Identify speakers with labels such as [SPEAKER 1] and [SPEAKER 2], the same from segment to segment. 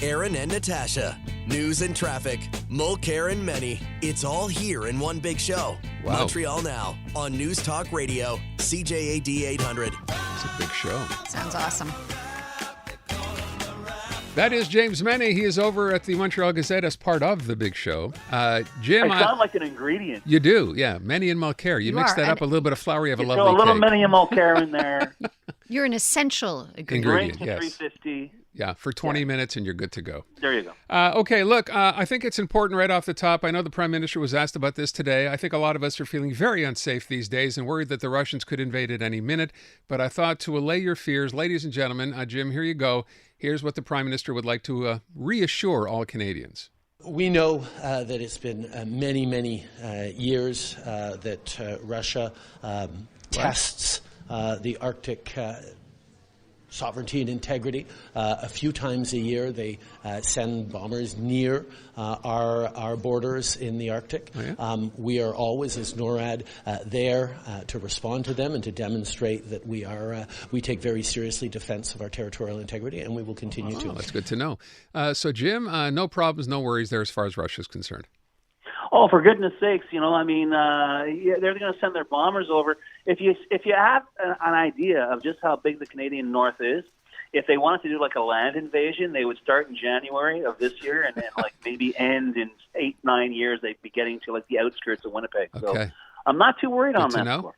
[SPEAKER 1] Aaron and Natasha. News and traffic. Mulcair and Mennie. It's all here in one big show.
[SPEAKER 2] Wow.
[SPEAKER 1] Montreal Now on News Talk Radio, CJAD 800.
[SPEAKER 2] It's a big show.
[SPEAKER 3] Sounds awesome.
[SPEAKER 2] That is James Mennie. He is over at the Montreal Gazette as part of the big show. Jim,
[SPEAKER 4] I sound like an ingredient.
[SPEAKER 2] You do, yeah. Mennie and Mulcair. You mix that up a little bit of flour. You have a lovely
[SPEAKER 4] throw a little
[SPEAKER 2] cake.
[SPEAKER 4] Mennie and Mulcair in there.
[SPEAKER 3] You're an essential ingredient.
[SPEAKER 2] Ingredient, yes.
[SPEAKER 4] 350.
[SPEAKER 2] Yeah, for 20 minutes and you're good to go.
[SPEAKER 4] There you go.
[SPEAKER 2] Okay, look, I think it's important right off the top. I know the Prime Minister was asked about this today. I think a lot of us are feeling very unsafe these days and worried that the Russians could invade at any minute. But I thought to allay your fears, ladies and gentlemen, Jim, here you go. Here's what the Prime Minister would like to reassure all Canadians.
[SPEAKER 5] We know that it's been many years that Russia tests the Arctic sovereignty and integrity. A few times a year, they send bombers near our borders in the Arctic.
[SPEAKER 2] Oh, yeah?
[SPEAKER 5] We are always, as NORAD, there to respond to them and to demonstrate that we take very seriously defense of our territorial integrity, and we will continue to.
[SPEAKER 2] That's good to know. So, Jim, no problems, no worries there as far as Russia is concerned.
[SPEAKER 4] Oh, for goodness sakes, they're going to send their bombers over. If you have an idea of just how big the Canadian North is, if they wanted to do like a land invasion, they would start in January of this year and then like maybe end in 8-9 years. They'd be getting to like the outskirts of Winnipeg.
[SPEAKER 2] Okay.
[SPEAKER 4] So I'm not too worried on that score.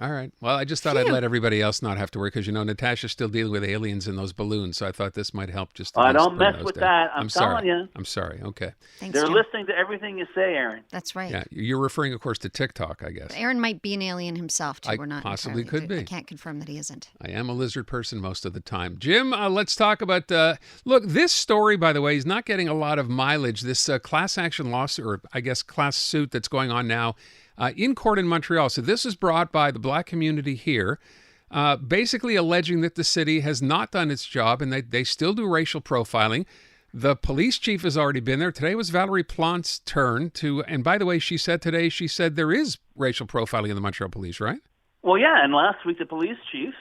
[SPEAKER 2] All right. Well, I just thought I'd let everybody else not have to worry because, Natasha's still dealing with aliens in those balloons, so I thought this might help just to
[SPEAKER 4] I don't mess with that. I'm telling you.
[SPEAKER 2] I'm sorry. Okay.
[SPEAKER 3] Thanks,
[SPEAKER 4] They're
[SPEAKER 3] Jim.
[SPEAKER 4] listening to everything you say, Aaron.
[SPEAKER 3] That's right.
[SPEAKER 2] Yeah, you're referring, of course, to TikTok, I guess.
[SPEAKER 3] Aaron might be an alien himself, too.
[SPEAKER 2] I
[SPEAKER 3] We're not
[SPEAKER 2] possibly
[SPEAKER 3] entirely-
[SPEAKER 2] could be.
[SPEAKER 3] I can't confirm that he isn't.
[SPEAKER 2] I am a lizard person most of the time. Jim, let's talk about, look, this story, by the way, is not getting a lot of mileage. This class action lawsuit, or I guess class suit that's going on now in court in Montreal. So this is brought by the Black community here, basically alleging that the city has not done its job and they still do racial profiling. The police chief has already been there. Today was Valerie Plante's turn to, and by the way, she said there is racial profiling in the Montreal police, right?
[SPEAKER 4] Well, yeah, and last week the police chief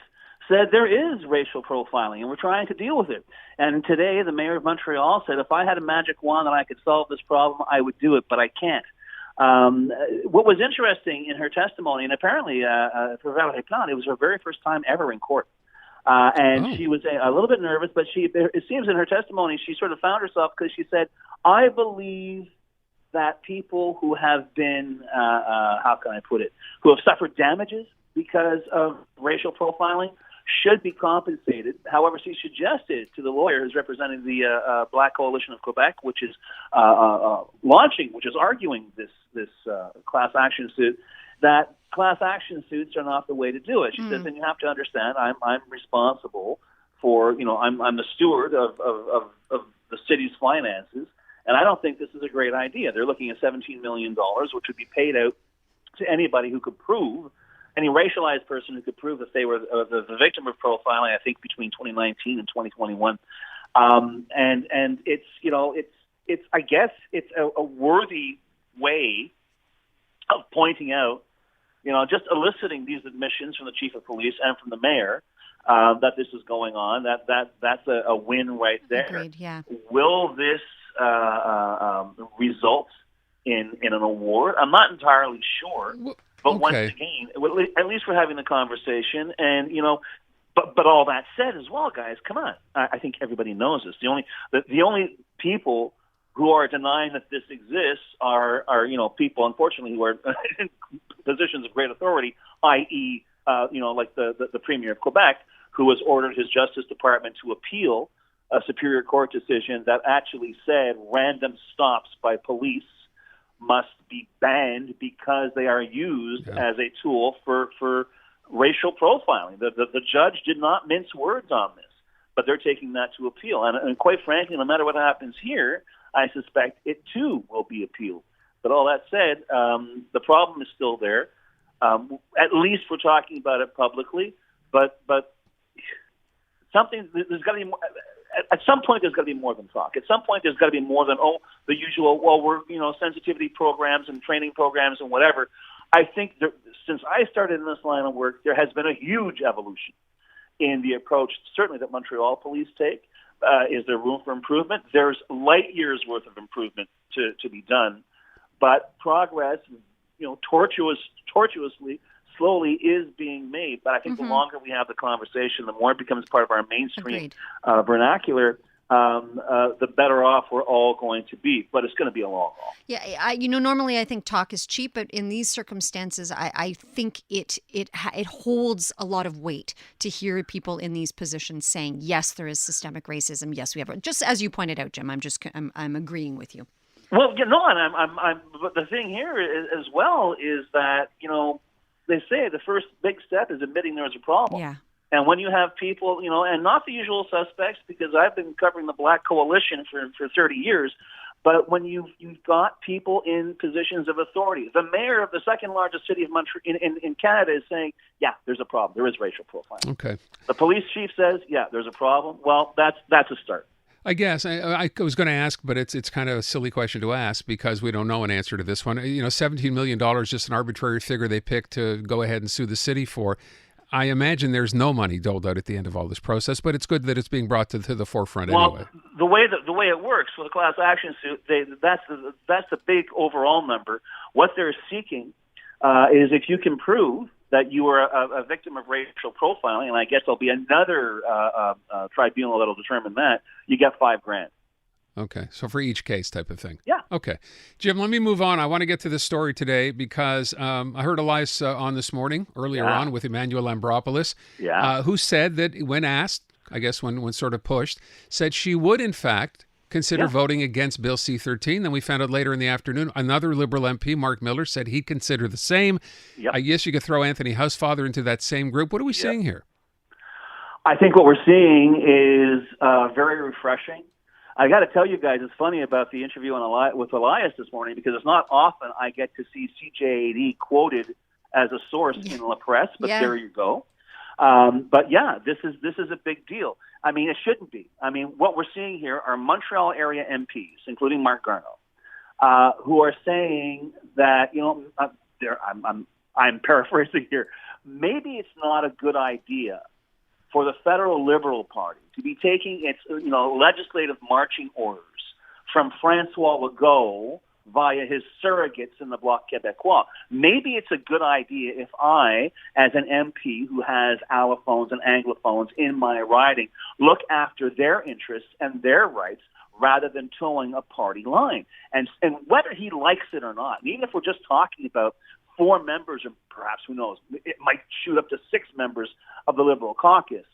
[SPEAKER 4] said there is racial profiling, and we're trying to deal with it. And today the mayor of Montreal said, if I had a magic wand and I could solve this problem, I would do it, but I can't. What was interesting in her testimony, and apparently for Valerie Plante, it was her very first time ever in court. She was a little bit nervous, but it seems in her testimony she sort of found herself because she said, I believe that people who have been, how can I put it, who have suffered damages because of racial profiling should be compensated. However, she suggested to the lawyer who's representing the Black Coalition of Quebec, which is arguing this class action suit, that class action suits are not the way to do it. She says, and you have to understand, I'm responsible for, I'm the steward of the city's finances, and I don't think this is a great idea. They're looking at $17 million, which would be paid out to anybody who could prove, any racialized person who could prove that they were the victim of profiling, I think between 2019 and 2021. And it's I guess it's a worthy way of pointing out, just eliciting these admissions from the chief of police and from the mayor that this is going on. That's a win right there.
[SPEAKER 3] Agreed, yeah.
[SPEAKER 4] Will this result in an award? I'm not entirely sure. But once again, at least we're having the conversation, and but all that said as well, guys, come on. I think everybody knows this. The only people who are denying that this exists are people, unfortunately, who are in positions of great authority, i.e., like the Premier of Quebec, who has ordered his Justice Department to appeal a Superior Court decision that actually said random stops by police must be banned because they are used as a tool for racial profiling. The judge did not mince words on this, but they're taking that to appeal. And quite frankly, no matter what happens here, I suspect it too will be appealed. But all that said, the problem is still there. At least we're talking about it publicly, but there's got to be more. At some point, there's got to be more than talk. At some point, there's got to be more than, the usual, we're, sensitivity programs and training programs and whatever. I think since I started in this line of work, there has been a huge evolution in the approach, certainly that Montreal police take, Is there room for improvement? There's light years worth of improvement to be done, but progress, tortuously, slowly is being made. But I think the longer we have the conversation, the more it becomes part of our mainstream vernacular, the better off we're all going to be. But it's going to be a long haul.
[SPEAKER 3] Yeah, normally I think talk is cheap, but in these circumstances, I think it holds a lot of weight to hear people in these positions saying, yes, there is systemic racism. Yes, we have. Just as you pointed out, Jim, I'm agreeing with you.
[SPEAKER 4] Well, and but the thing here as well is that they say the first big step is admitting there's a problem.
[SPEAKER 3] Yeah.
[SPEAKER 4] And when you have people, and not the usual suspects, because I've been covering the Black Coalition for 30 years, but when you've got people in positions of authority, the mayor of the second largest city of Montreal in Canada is saying, yeah, there's a problem. There is racial profiling.
[SPEAKER 2] Okay.
[SPEAKER 4] The police chief says, yeah, there's a problem. Well, that's a start.
[SPEAKER 2] I guess I was going to ask, but it's kind of a silly question to ask because we don't know an answer to this one. $17 million, just an arbitrary figure they picked to go ahead and sue the city for. I imagine there's no money doled out at the end of all this process, but it's good that it's being brought to the forefront anyway.
[SPEAKER 4] The way it works for the class action suit, that's the big overall number. What they're seeking is if you can prove that you are a victim of racial profiling, and I guess there'll be another tribunal that'll determine that, you get $5,000.
[SPEAKER 2] Okay, so for each case type of thing.
[SPEAKER 4] Yeah.
[SPEAKER 2] Okay. Jim, let me move on. I want to get to this story today because I heard Elias on this morning, earlier on, with Emmanuel Lambropoulos, who said that when asked, I guess when sort of pushed, said she would, in fact, consider voting against Bill C-13. Then we found out later in the afternoon, another Liberal MP, Mark Miller, said he'd consider the same.
[SPEAKER 4] Yep.
[SPEAKER 2] I guess you could throw Anthony Housefather into that same group. What are we seeing here?
[SPEAKER 4] I think what we're seeing is very refreshing. I got to tell you guys, it's funny about the interview with Elias this morning because it's not often I get to see CJAD quoted as a source in La Presse, but there you go. But this is a big deal. I mean, it shouldn't be. I mean, what we're seeing here are Montreal area MPs, including Mark Garneau, who are saying that I'm paraphrasing here. Maybe it's not a good idea for the federal Liberal Party to be taking its legislative marching orders from François Legault via his surrogates in the Bloc Québécois. Maybe it's a good idea if I, as an MP who has allophones and anglophones in my riding, look after their interests and their rights rather than towing a party line. And whether he likes it or not, and even if we're just talking about 4 members, or perhaps, who knows, it might shoot up to 6 members of the Liberal caucus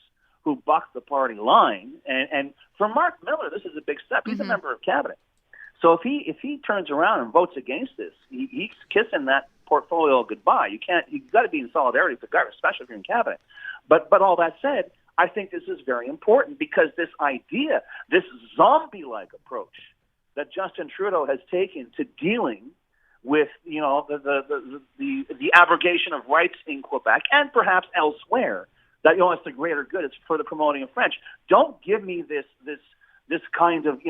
[SPEAKER 4] who buck the party line. And for Mark Miller, this is a big step. He's a member of cabinet. So if he turns around and votes against this, he's kissing that portfolio goodbye. You've got to be in solidarity with the government, especially if you're in cabinet. But all that said, I think this is very important because this idea, this zombie-like approach that Justin Trudeau has taken to dealing with the abrogation of rights in Quebec and perhaps elsewhere, that it's the greater good, it's for the promoting of French. Don't give me this kind of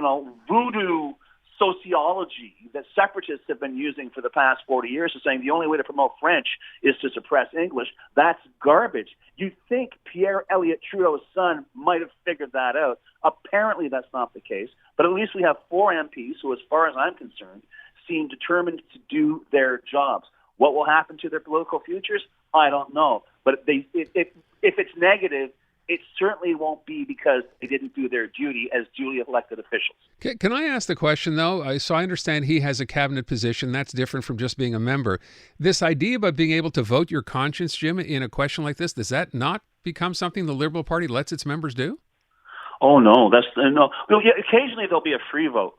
[SPEAKER 4] voodoo sociology that separatists have been using for the past 40 years, of saying the only way to promote French is to suppress English. That's garbage. You think Pierre Elliott Trudeau's son might have figured that out. Apparently that's not the case, but at least we have 4 MPs who, as far as I'm concerned, seem determined to do their jobs. What will happen to their political futures? I don't know. But if it's negative, it certainly won't be because they didn't do their duty as duly elected officials.
[SPEAKER 2] Can I ask the question, though? So I understand he has a cabinet position. That's different from just being a member. This idea about being able to vote your conscience, Jim, in a question like this, does that not become something the Liberal Party lets its members do?
[SPEAKER 4] Oh, no. No. Occasionally there'll be a free vote.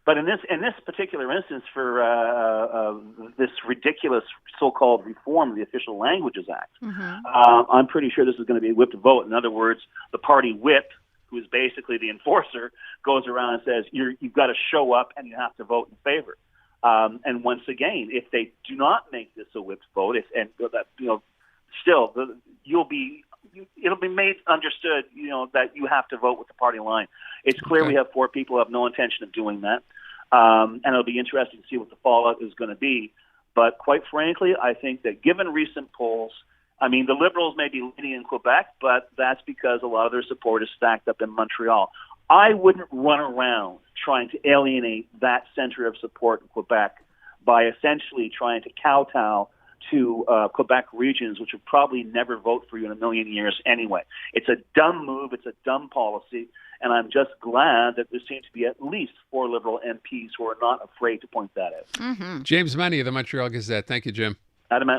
[SPEAKER 4] But in this particular instance, for this ridiculous so-called reform of the Official Languages Act, I'm pretty sure this is going to be a whipped vote. In other words, the party whip, who is basically the enforcer, goes around and says you've got to show up and you have to vote in favor. And once again, if they do not make this a whipped vote, it'll be made understood, that you have to vote with the party line. It's clear we have 4 people who have no intention of doing that. And it'll be interesting to see what the fallout is going to be. But quite frankly, I think that given recent polls, I mean, the Liberals may be leading in Quebec, but that's because a lot of their support is stacked up in Montreal. I wouldn't run around trying to alienate that center of support in Quebec by essentially trying to kowtow to Quebec regions, which would probably never vote for you in a million years anyway. It's a dumb move. It's a dumb policy. And I'm just glad that there seems to be at least 4 Liberal MPs who are not afraid to point that out.
[SPEAKER 2] James Mennie of the Montreal Gazette. Thank you, Jim.
[SPEAKER 4] Adam.